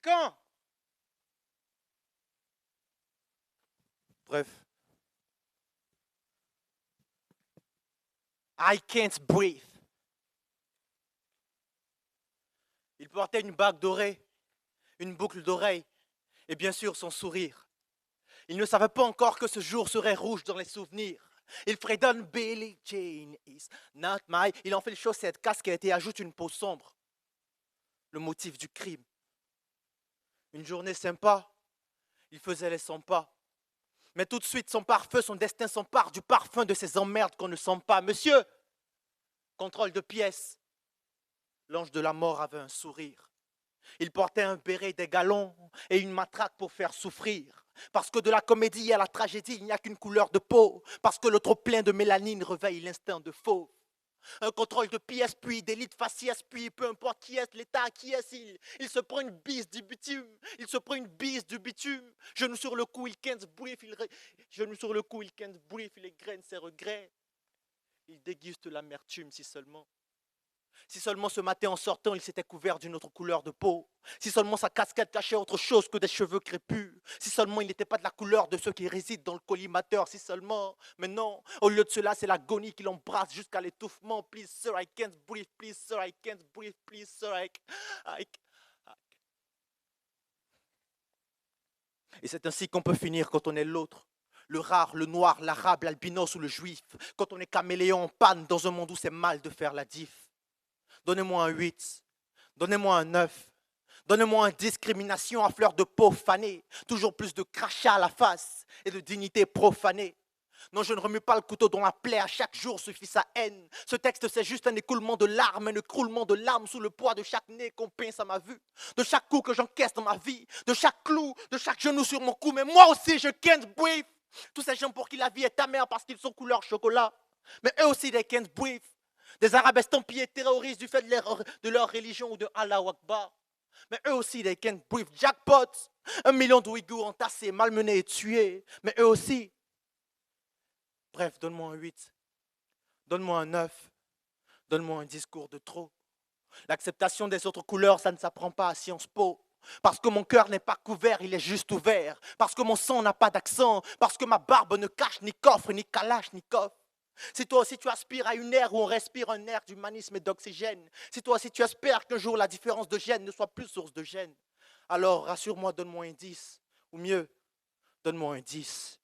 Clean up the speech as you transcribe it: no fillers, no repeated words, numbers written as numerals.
quand? Bref. I can't breathe. Il portait une bague dorée, une boucle d'oreille et bien sûr son sourire. Il ne savait pas encore que ce jour serait rouge dans les souvenirs. Il fredonne Billie Jean is not my. Il en fait le chaussette, casquette et ajoute une peau sombre. Le motif du crime. Une journée sympa, il faisait les 100 pas. Mais tout de suite, son pare-feu, son destin s'empare du parfum de ces emmerdes qu'on ne sent pas. Monsieur, contrôle de pièces. L'ange de la mort avait un sourire. Il portait un béret des galons et une matraque pour faire souffrir. Parce que de la comédie à la tragédie, il n'y a qu'une couleur de peau. Parce que le trop plein de mélanine réveille l'instinct de faux. Un contrôle de pièces, puis d'élite faciès, puis peu importe qui est, l'État qui est, il se prend une bise du bitume. Il se prend une bise du bitume. Genou sur le cou, il can't breathe, genou sur le cou, il can't breathe, il égrène ses regrets. Il déguste l'amertume si seulement. Si seulement ce matin en sortant, il s'était couvert d'une autre couleur de peau. Si seulement sa casquette cachait autre chose que des cheveux crépus. Si seulement il n'était pas de la couleur de ceux qui résident dans le collimateur. Si seulement. Mais non, au lieu de cela, c'est l'agonie qui l'embrasse jusqu'à l'étouffement. Please sir, I can't breathe. Please sir, I can't breathe. Please sir, Et c'est ainsi qu'on peut finir quand on est l'autre. Le rare, le noir, l'arabe, l'albinos ou le juif. Quand on est caméléon en panne dans un monde où c'est mal de faire la diff. Donnez-moi un 8, donnez-moi un 9, donnez-moi une discrimination à fleur de peau fanée, toujours plus de crachats à la face et de dignité profanée. Non, je ne remue pas le couteau dont la plaie, à chaque jour suffit sa haine. Ce texte, c'est juste un écoulement de larmes, un écroulement de larmes sous le poids de chaque nez qu'on pince à ma vue, de chaque coup que j'encaisse dans ma vie, de chaque clou, de chaque genou sur mon cou. Mais moi aussi, je can't breathe. Tous ces gens pour qui la vie est amère parce qu'ils sont couleur chocolat. Mais eux aussi, they can't breathe. Des Arabes estampillés terroristes du fait de leur religion ou de Allah Akbar. Mais eux aussi, they can't breathe. Jackpot. 1 million de Ouïghours entassés, malmenés et tués. Mais eux aussi. Bref, donne-moi un 8. Donne-moi un 9. Donne-moi un discours de trop. L'acceptation des autres couleurs, ça ne s'apprend pas à Sciences Po. Parce que mon cœur n'est pas couvert, il est juste ouvert. Parce que mon sang n'a pas d'accent. Parce que ma barbe ne cache ni coffre, ni calache, ni coffre. Si toi aussi tu aspires à une ère où on respire un air d'humanisme et d'oxygène, si toi aussi tu espères qu'un jour la différence de gène ne soit plus source de gêne, alors rassure-moi, donne-moi un 10. Ou mieux, donne-moi un 10.